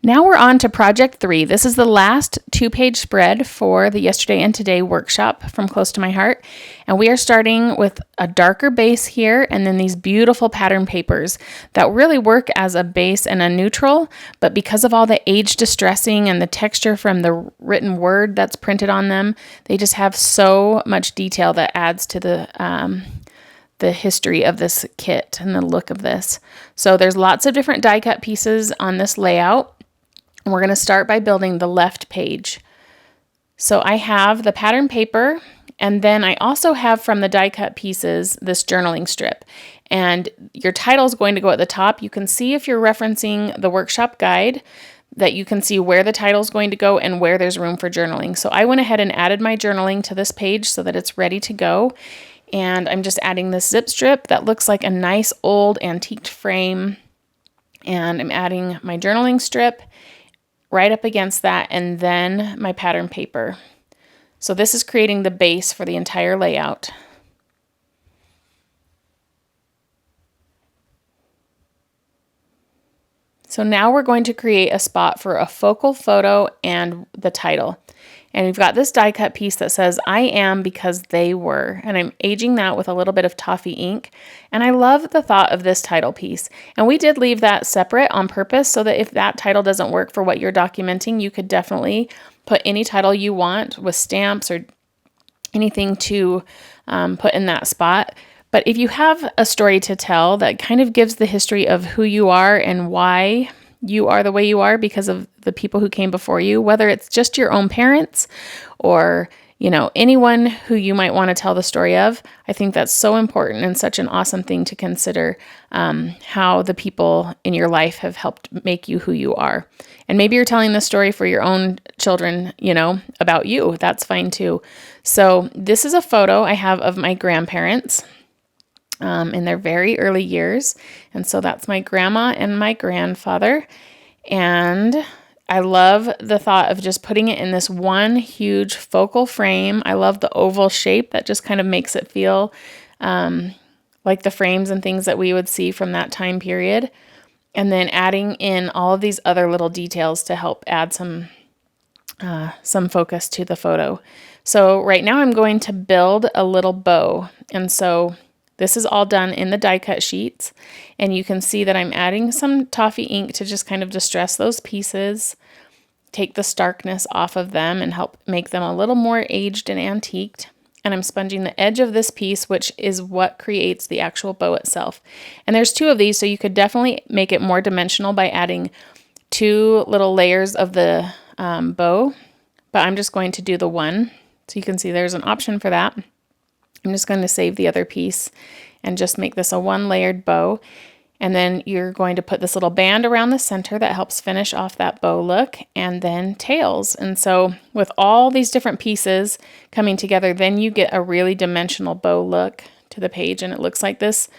Now we're on to project 3. This is the last 2-page spread for the Yesterday and Today workshop from Close to My Heart. And we are starting with a darker base here and then these beautiful pattern papers that really work as a base and a neutral. But because of all the age distressing and the texture from the written word that's printed on them, they just have so much detail that adds to the history of this kit and the look of this. So there's lots of different die cut pieces on this layout. We're going to start by building the left page. So I have the pattern paper, and then I also have from the die cut pieces this journaling strip. And your title is going to go at the top. You can see if you're referencing the workshop guide that you can see where the title is going to go and where there's room for journaling. So I went ahead and added my journaling to this page so that it's ready to go. And I'm just adding this zip strip that looks like a nice old antiqued frame. And I'm adding my journaling strip right up against that, and then my pattern paper. So this is creating the base for the entire layout. So now we're going to create a spot for a focal photo and the title. And we've got this die cut piece that says, I am because they were. And I'm aging that with a little bit of toffee ink. And I love the thought of this title piece. And we did leave that separate on purpose so that if that title doesn't work for what you're documenting, you could definitely put any title you want with stamps or anything to put in that spot. But if you have a story to tell that kind of gives the history of who you are and why you are the way you are because of the people who came before you, whether it's just your own parents or, anyone who you might want to tell the story of, I think that's so important and such an awesome thing to consider, how the people in your life have helped make you who you are. And maybe you're telling this story for your own children, about you. That's fine too. So this is a photo I have of my grandparents in their very early years. And so that's my grandma and my grandfather. And I love the thought of just putting it in this one huge focal frame. I love the oval shape that just kind of makes it feel like the frames and things that we would see from that time period. And then adding in all of these other little details to help add some focus to the photo. So right now I'm going to build a little bow. And so this is all done in the die cut sheets, and you can see that I'm adding some toffee ink to just kind of distress those pieces, take the starkness off of them and help make them a little more aged and antiqued. And I'm sponging the edge of this piece, which is what creates the actual bow itself. And there's 2 of these, so you could definitely make it more dimensional by adding 2 little layers of the bow, but I'm just going to do the one. So you can see there's an option for that. I'm just going to save the other piece and just make this a 1-layered bow. And then you're going to put this little band around the center that helps finish off that bow look, and then tails. And so with all these different pieces coming together, then you get a really dimensional bow look to the page. And it looks like this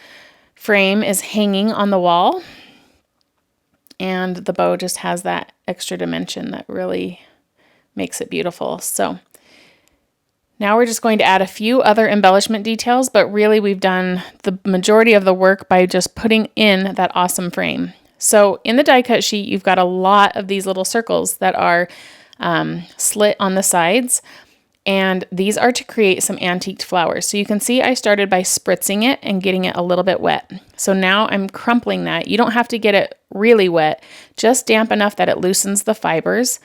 frame is hanging on the wall, and the bow just has that extra dimension that really makes it beautiful. So now we're just going to add a few other embellishment details, but really we've done the majority of the work by just putting in that awesome frame. So in the die cut sheet, you've got a lot of these little circles that are slit on the sides, and these are to create some antiqued flowers. So you can see I started by spritzing it and getting it a little bit wet. So now I'm crumpling that. You don't have to get it really wet, just damp enough that it loosens the fibers.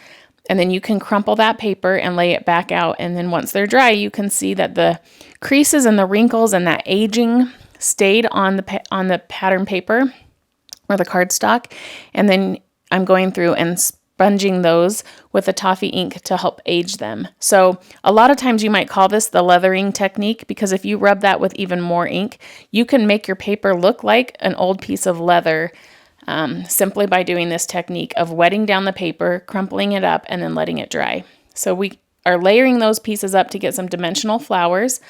And then you can crumple that paper and lay it back out. And then once they're dry, you can see that the creases and the wrinkles and that aging stayed on the pattern paper or the cardstock. And then I'm going through and sponging those with the toffee ink to help age them. So a lot of times you might call this the leathering technique, because if you rub that with even more ink, you can make your paper look like an old piece of leather simply by doing this technique of wetting down the paper, crumpling it up, and then letting it dry. So we are layering those pieces up to get some dimensional flowers.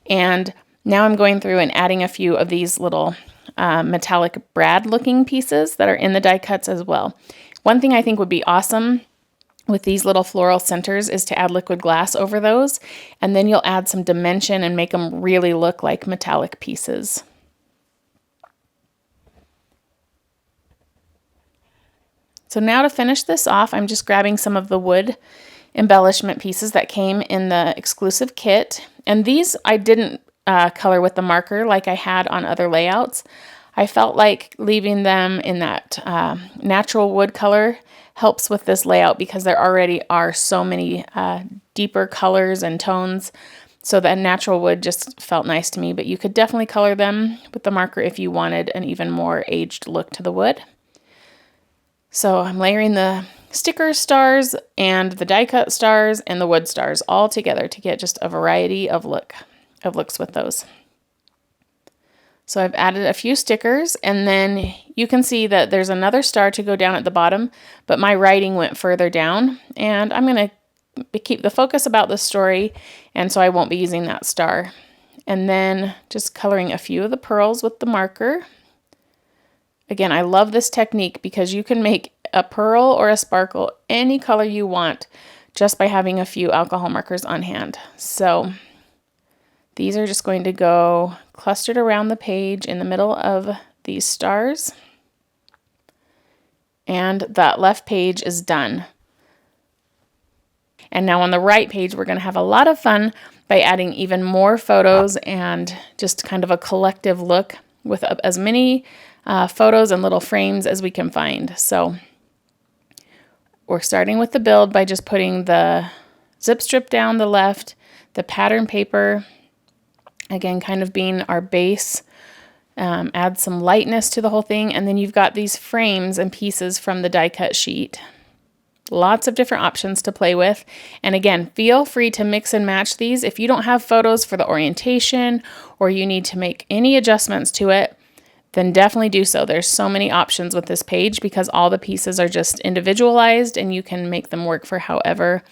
And now I'm going through and adding a few of these little metallic brad looking pieces that are in the die cuts as well. One thing I think would be awesome with these little floral centers is to add liquid glass over those, and then you'll add some dimension and make them really look like metallic pieces. So now to finish this off, I'm just grabbing some of the wood embellishment pieces that came in the exclusive kit. And these I didn't color with the marker like I had on other layouts. I felt like leaving them in that natural wood color helps with this layout because there already are so many deeper colors and tones. So the natural wood just felt nice to me, but you could definitely color them with the marker if you wanted an even more aged look to the wood. So I'm layering the sticker stars and the die cut stars and the wood stars all together to get just a variety of looks with those. So I've added a few stickers, and then you can see that there's another star to go down at the bottom, but my writing went further down, and I'm going to keep the focus about the story, and so I won't be using that star. And then just coloring a few of the pearls with the marker. Again, I love this technique because you can make a pearl or a sparkle any color you want just by having a few alcohol markers on hand. So these are just going to go clustered around the page in the middle of these stars. And that left page is done. And now on the right page, we're going to have a lot of fun by adding even more photos and just kind of a collective look with as many photos and little frames as we can find. So we're starting with the build by just putting the zip strip down the left, the pattern paper, again, kind of being our base, add some lightness to the whole thing, and then you've got these frames and pieces from the die cut sheet. Lots of different options to play with. And again, feel free to mix and match these. If you don't have photos for the orientation or you need to make any adjustments to it, then definitely do so. There's so many options with this page because all the pieces are just individualized and you can make them work for however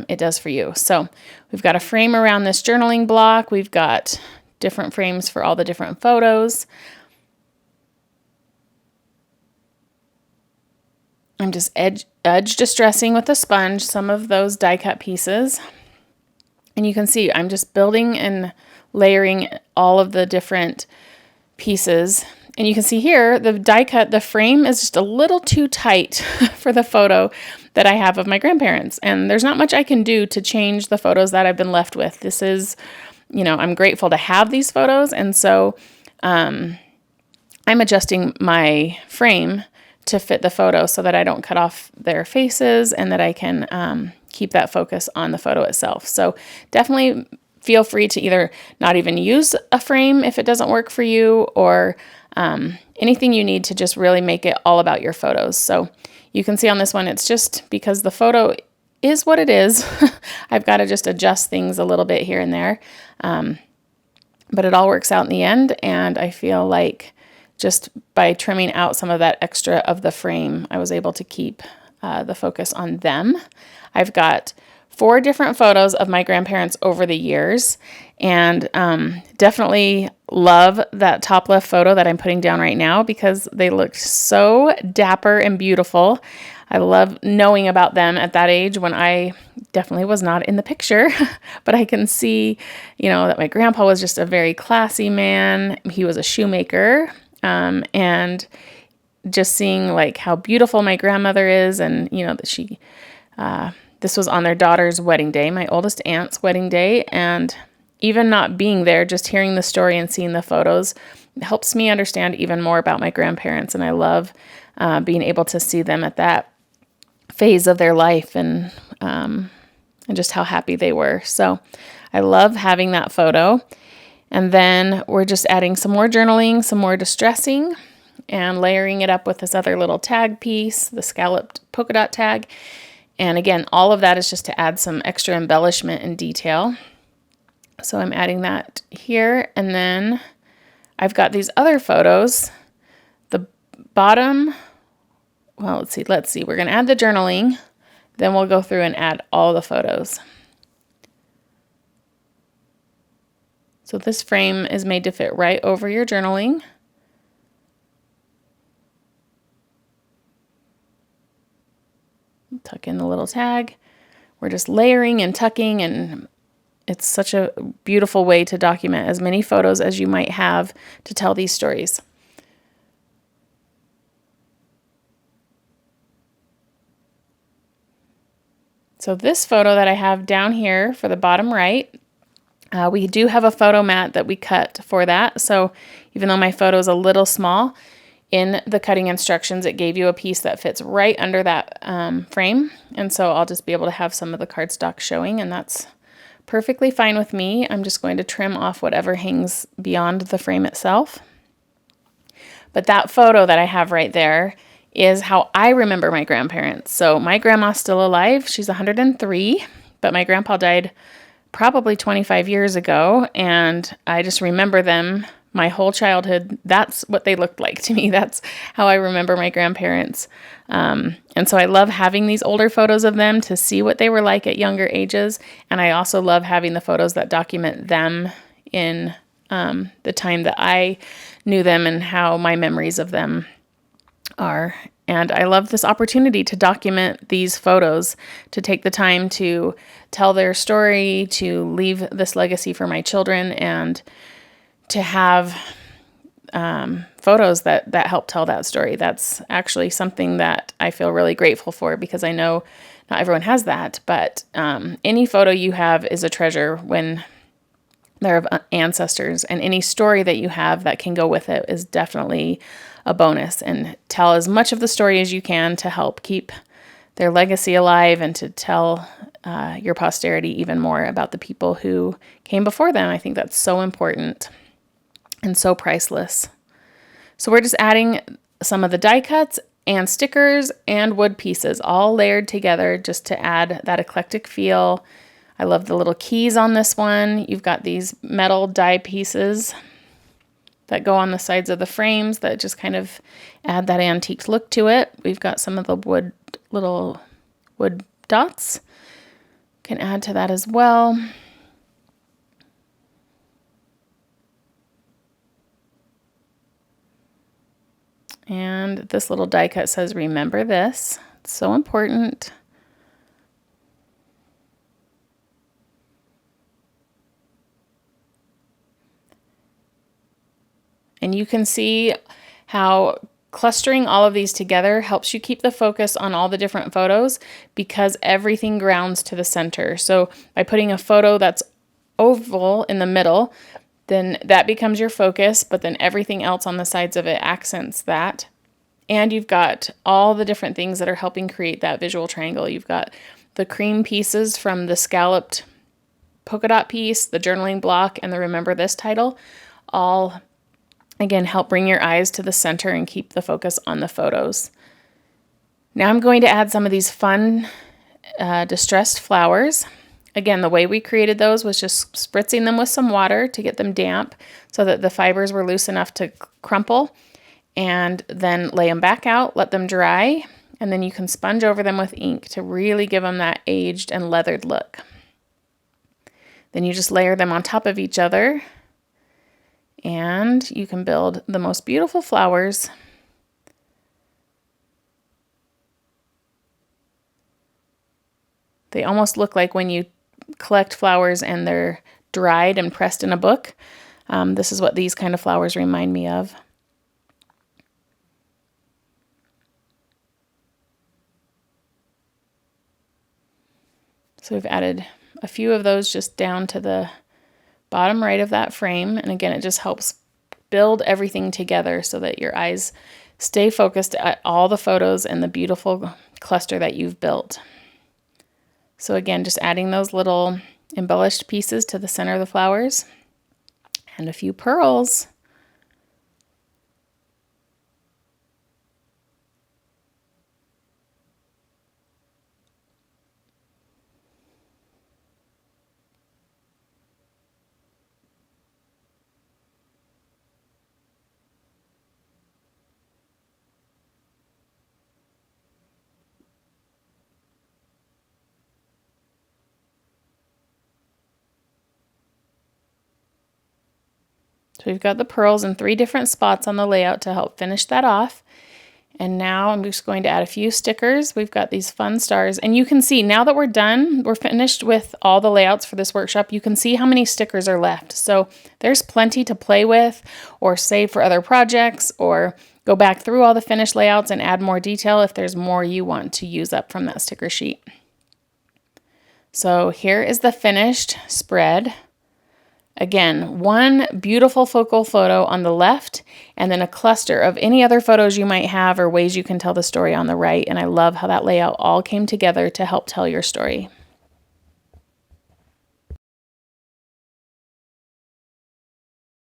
it does for you. So we've got a frame around this journaling block. We've got different frames for all the different photos. I'm just edge distressing with a sponge some of those die cut pieces. And you can see I'm just building and layering all of the different pieces. And you can see here the die cut, the frame is just a little too tight for the photo that I have of my grandparents. And there's not much I can do to change the photos that I've been left with. This is, I'm grateful to have these photos. And so I'm adjusting my frame to fit the photo so that I don't cut off their faces and that I can keep that focus on the photo itself. So definitely feel free to either not even use a frame if it doesn't work for you, or anything you need to just really make it all about your photos. So you can see on this one, it's just because the photo is what it is. I've got to just adjust things a little bit here and there. But it all works out in the end, and I feel like just by trimming out some of that extra of the frame, I was able to keep the focus on them. I've got 4 different photos of my grandparents over the years, and definitely love that top left photo that I'm putting down right now because they look so dapper and beautiful. I love knowing about them at that age when I definitely was not in the picture, but I can see, that my grandpa was just a very classy man. He was a shoemaker. And just seeing like how beautiful my grandmother is, and that she, this was on their daughter's wedding day, my oldest aunt's wedding day, and even not being there, just hearing the story and seeing the photos helps me understand even more about my grandparents, and I love being able to see them at that phase of their life and just how happy they were. So I love having that photo. And then we're just adding some more journaling, some more distressing, and layering it up with this other little tag piece, the scalloped polka dot tag. And again, all of that is just to add some extra embellishment and detail. So I'm adding that here. And then I've got these other photos. The bottom, well, let's see. We're going to add the journaling. Then we'll go through and add all the photos. So this frame is made to fit right over your journaling. Tuck in the little tag. We're just layering and tucking, and it's such a beautiful way to document as many photos as you might have to tell these stories. So this photo that I have down here for the bottom right, we do have a photo mat that we cut for that. So even though my photo is a little small, in the cutting instructions, it gave you a piece that fits right under that frame. And so I'll just be able to have some of the cardstock showing, and that's perfectly fine with me. I'm just going to trim off whatever hangs beyond the frame itself. But that photo that I have right there is how I remember my grandparents. So my grandma's still alive. She's 103, but my grandpa died probably 25 years ago, and I just remember them my whole childhood. That's what they looked like to me. That's how I remember my grandparents. And so I love having these older photos of them to see what they were like at younger ages. And I also love having the photos that document them in the time that I knew them and how my memories of them are. And I love this opportunity to document these photos, to take the time to tell their story, to leave this legacy for my children, and to have photos that help tell that story. That's actually something that I feel really grateful for, because I know not everyone has that, but any photo you have is a treasure when they're of ancestors, and any story that you have that can go with it is definitely a bonus. And tell as much of the story as you can to help keep their legacy alive and to tell your posterity even more about the people who came before them. I think that's so important and so priceless. So we're just adding some of the die cuts and stickers and wood pieces all layered together just to add that eclectic feel. I love the little keys on this one. You've got these metal die pieces that go on the sides of the frames that just kind of add that antique look to it. We've got some of the little wood dots. Can add to that as well. And this little die cut says, "Remember this." It's so important. And you can see how clustering all of these together helps you keep the focus on all the different photos, because everything grounds to the center. So by putting a photo that's oval in the middle, then that becomes your focus, but then everything else on the sides of it accents that. And you've got all the different things that are helping create that visual triangle. You've got the cream pieces from the scalloped polka dot piece, the journaling block, and the Remember This title, all again help bring your eyes to the center and keep the focus on the photos. Now I'm going to add some of these fun distressed flowers. Again, the way we created those was just spritzing them with some water to get them damp so that the fibers were loose enough to crumple, and then lay them back out, let them dry, and then you can sponge over them with ink to really give them that aged and leathered look. Then you just layer them on top of each other, and you can build the most beautiful flowers. They almost look like when you collect flowers and they're dried and pressed in a book. This is what these kind of flowers remind me of. So we've added a few of those just down to the bottom right of that frame. And again, it just helps build everything together so that your eyes stay focused at all the photos and the beautiful cluster that you've built. So again, just adding those little embellished pieces to the center of the flowers and a few pearls. So we've got the pearls in 3 different spots on the layout to help finish that off. And now I'm just going to add a few stickers. We've got these fun stars. And you can see now that we're done, we're finished with all the layouts for this workshop, you can see how many stickers are left. So there's plenty to play with or save for other projects, or go back through all the finished layouts and add more detail if there's more you want to use up from that sticker sheet. So here is the finished spread. Again, one beautiful focal photo on the left, and then a cluster of any other photos you might have or ways you can tell the story on the right. And I love how that layout all came together to help tell your story.